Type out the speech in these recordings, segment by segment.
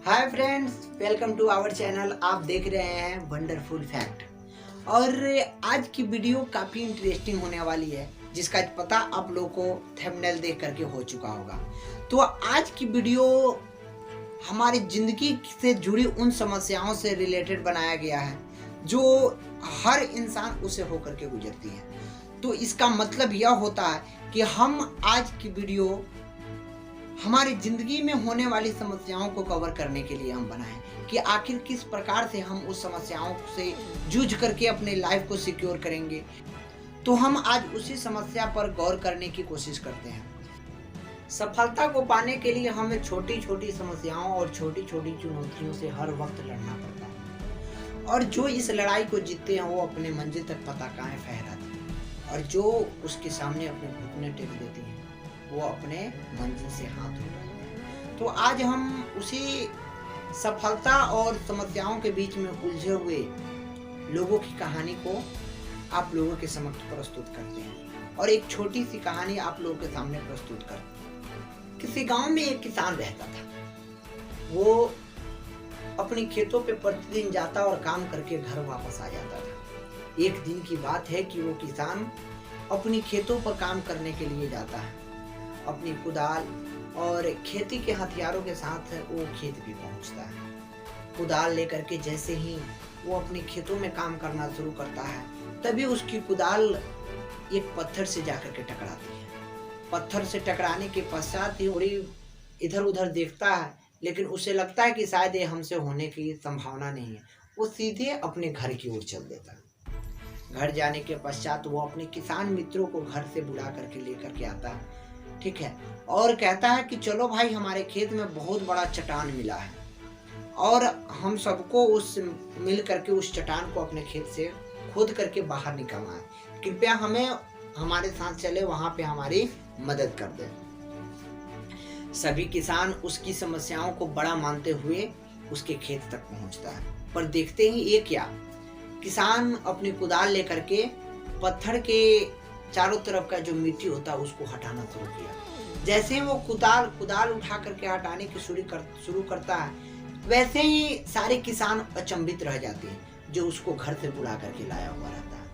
Hi friends, welcome to our channel. आप देख रहे हैं वंडरफुल फैक्ट। और आज की वीडियो काफ़ी इंटरेस्टिंग होने वाली है, जिसका पता आप लोगों को थंबनेल देख करके हो चुका होगा। तो आज की वीडियो हमारी ज़िंदगी से जुड़ी उन समस्याओं से रिलेटेड बनाया गया है जो हर इंसान उसे होकर के गुजरती है। तो इसका मतलब यह होता है कि हम आज की वीडियो हमारी ज़िंदगी में होने वाली समस्याओं को कवर करने के लिए हम बनाएं कि आखिर किस प्रकार से हम उस समस्याओं से जूझ करके अपने लाइफ को सिक्योर करेंगे। तो हम आज उसी समस्या पर गौर करने की कोशिश करते हैं। सफलता को पाने के लिए हमें छोटी छोटी समस्याओं और छोटी छोटी चुनौतियों से हर वक्त लड़ना पड़ता है, और जो इस लड़ाई को जीतते हैं वो अपने मंजिल तक पताकाएं फहराते हैं, और जो उसके सामने अपने घुटने टेक देती हैं वो अपने मंजिल से हाथ उठाते हैं। तो आज हम उसी सफलता और समस्याओं के बीच में उलझे हुए लोगों की कहानी को आप लोगों के समक्ष प्रस्तुत करते हैं, और एक छोटी सी कहानी आप लोगों के सामने प्रस्तुत करते हैं। किसी गांव में एक किसान रहता था। वो अपने खेतों पे प्रतिदिन जाता और काम करके घर वापस आ जाता था। एक दिन की बात है कि वो किसान अपनी खेतों पर काम करने के लिए जाता है। अपनी कुदाल और खेती के हथियारों के साथ वो खेत भी पहुंचता है। कुदाल लेकर के जैसे ही वो अपने खेतों में काम करना शुरू करता है, तभी उसकी कुदाल एक पत्थर से जाकर के टकराती है। पत्थर से टकराने के पश्चात ही थोड़ी इधर उधर देखता है, लेकिन उसे लगता है कि शायद ये हमसे होने की संभावना नहीं है। वो सीधे अपने घर की ओर चल देता है। घर जाने के पश्चात वो अपने किसान मित्रों को घर से बुला करके लेकर के आता है, ठीक है, और कहता है कि चलो भाई, हमारे खेत में बहुत बड़ा चट्टान मिला है और हम सबको उस मिल करके उस चट्टान को अपने खेत से खोद करके बाहर निकालना है। कृपया हमें हमारे साथ चले, वहां पे हमारी मदद कर दे। सभी किसान उसकी समस्याओं को बड़ा मानते हुए उसके खेत तक पहुंचता है, पर देखते ही ये क्या, किसान अपनी कुदाल लेकर के पत्थर के चारों तरफ का जो मिट्टी होता है उसको हटाना शुरू किया। जैसे ही वो कुदाल उठा करके हटाने की शुरू करता है, वैसे ही सारे किसान अचंभित रह जाते हैं जो उसको घर से बुला करके लाया हुआ रहता है।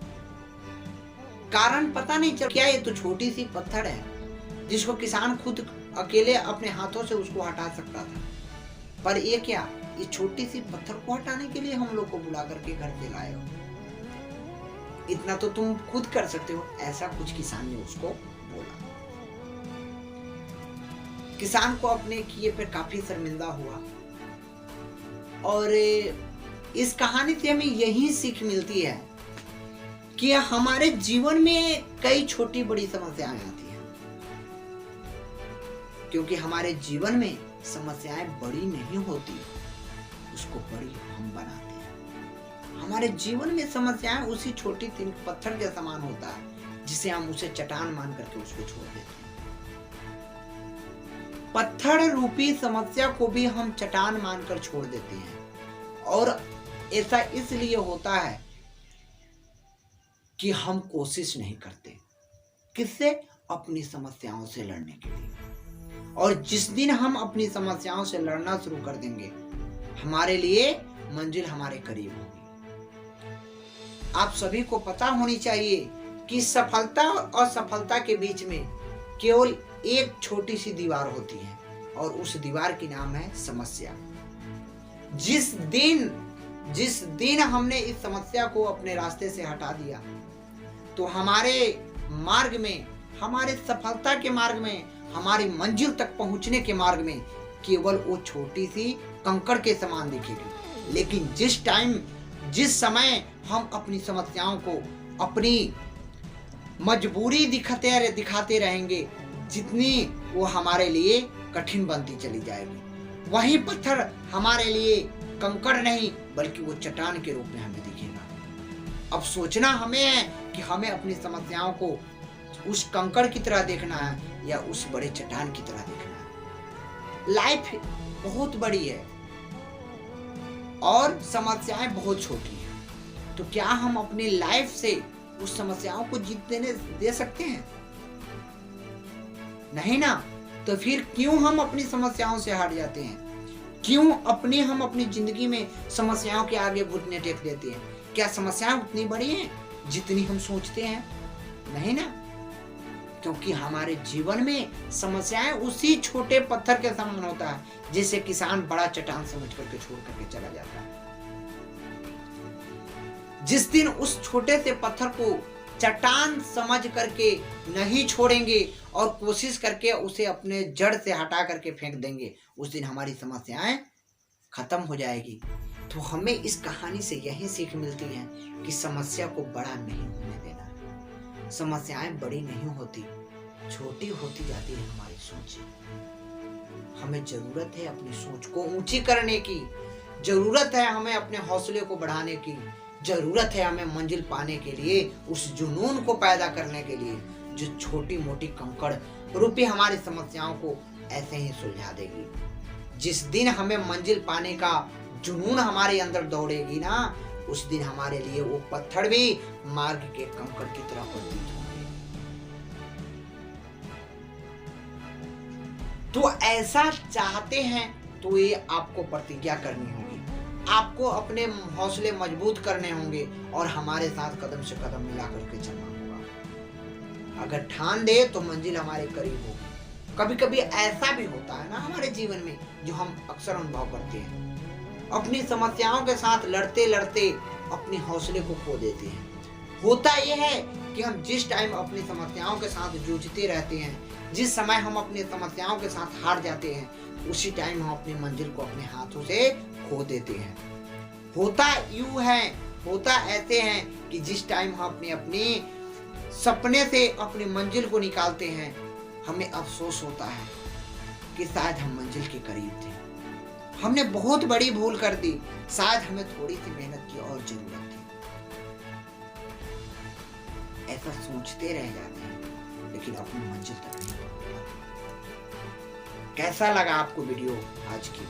कारण पता नहीं चल, क्या ये तो छोटी सी पत्थर है जिसको किसान खुद अकेले अपने हाथों से उसको हटा सकता था, पर ये क्या, ये छोटी सी पत्थर को हटाने के लिए हम लोग को बुला करके घर पे लाए हो, इतना तो तुम खुद कर सकते हो। ऐसा कुछ किसान ने उसको बोला। किसान को अपने किए पे काफी शर्मिंदा हुआ, और इस कहानी से हमें यही सीख मिलती है कि हमारे जीवन में कई छोटी बड़ी समस्याएं आती हैं, क्योंकि हमारे जीवन में समस्याएं बड़ी नहीं होती, उसको बड़ी हम बनाते हैं। हमारे जीवन में समस्याएं उसी छोटी सी पत्थर के समान होता है जिसे हम उसे चट्टान मान करके उसको छोड़ देते हैं। पत्थर रूपी समस्या को भी हम चट्टान मानकर छोड़ देते हैं, और ऐसा इसलिए होता है कि हम कोशिश नहीं करते किससे, अपनी समस्याओं से लड़ने के लिए। और जिस दिन हम अपनी समस्याओं से लड़ना शुरू कर देंगे, हमारे लिए मंजिल हमारे करीब होगी। आप सभी को पता होनी चाहिए कि सफलता और असफलता के बीच में केवल एक छोटी सी दीवार होती है, और उस दीवार की नाम है समस्या। जिस दिन हमने इस समस्या को अपने रास्ते से हटा दिया, तो हमारे मार्ग में, हमारे सफलता के मार्ग में, हमारी मंजिल तक पहुंचने के मार्ग में केवल वो छोटी सी कंकड़ के समान दिखेगी। लेकिन जिस समय हम अपनी समस्याओं को अपनी मजबूरी दिखाते रहेंगे, जितनी वो हमारे लिए कठिन बनती चली जाएगी, वही पत्थर हमारे लिए कंकड़ नहीं बल्कि वो चट्टान के रूप में हमें दिखेगा। अब सोचना हमें है कि हमें अपनी समस्याओं को उस कंकड़ की तरह देखना है या उस बड़े चट्टान की तरह देखना है। लाइफ बहुत बड़ी है और समस्याएं बहुत छोटी हैं, तो क्या हम अपनी लाइफ से उस समस्याओं को जीत दे सकते हैं? नहीं ना। तो फिर क्यों हम अपनी समस्याओं से हट जाते हैं? क्यों हम अपनी जिंदगी में समस्याओं के आगे घुटने टेक देते हैं? क्या समस्याएं उतनी बड़ी हैं जितनी हम सोचते हैं? नहीं ना, क्योंकि हमारे जीवन में समस्याएं उसी छोटे पत्थर के समान होता है जिसे किसान बड़ा चट्टान समझ करके छोड़ करके चला जाता है। जिस दिन उस छोटे से पत्थर को चट्टान समझ करके नहीं छोड़ेंगे और कोशिश करके उसे अपने जड़ से हटा करके फेंक देंगे, उस दिन हमारी समस्याएं खत्म हो जाएगी। तो हमें इस कहानी से यही सीख मिलती है कि समस्या को बड़ा नहीं होने देना। समस्याएं बड़ी नहीं होती, छोटी होती जाती है हमारी सोच। हमें जरूरत है अपनी सोच को ऊंची करने की, जरूरत है हमें अपने हौसले को बढ़ाने की, जरूरत है हमें मंजिल पाने के लिए, उस जुनून को पैदा करने के लिए जो छोटी मोटी कंकड़ रूपी हमारी समस्याओं को ऐसे ही सुलझा देगी। जिस दिन हमें मंजिल पाने का जुनून हमारे अंदर दौड़ेगी ना, उस दिन हमारे लिए वो पत्थर भी मार्ग के कंकड़ की तरह प्रतीत होंगे। तो ऐसा चाहते हैं तो ये आपको प्रतिज्ञा करनी होगी, आपको अपने हौसले मजबूत करने होंगे और हमारे साथ कदम से कदम मिला करके चलना होगा। अगर ठान दे तो मंजिल हमारे करीब होगी। कभी कभी ऐसा भी होता है ना हमारे जीवन में, जो हम अक्सर अनुभव करते हैं, अपनी समस्याओं के साथ लड़ते लड़ते अपने हौसले को खो देते हैं। होता यह है कि हम जिस टाइम अपनी समस्याओं के साथ जूझते रहते हैं, जिस समय हम अपनी समस्याओं के साथ हार जाते हैं, उसी टाइम हम अपनी मंजिल को अपने हाथों से खो देते हैं। होता यूं है, होता ऐसे हैं कि जिस टाइम हम अपने सपने से अपनी मंजिल को निकालते हैं, हमें अफसोस होता है कि शायद हम मंजिल के करीब थे, हमने बहुत बड़ी भूल कर दी, शायद हमें थोड़ी सी मेहनत की और जरूरत थी। ऐसा सोचते रह जाते हैं लेकिन अपनी मंजिल तक नहीं पहुंचते। कैसा लगा आपको वीडियो आज की?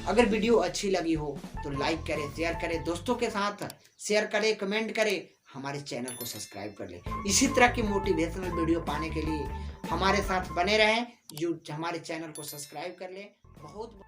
अगर वीडियो अच्छी लगी हो तो लाइक करें, शेयर करें, दोस्तों के साथ शेयर करें, कमेंट करें, हमारे चैनल को सब्सक्राइब कर लें। इसी तरह की मोटिवेशनल वीडियो पाने के लिए हमारे साथ बने रहें। हमारे चैनल को सब्सक्राइब कर लें। बहुत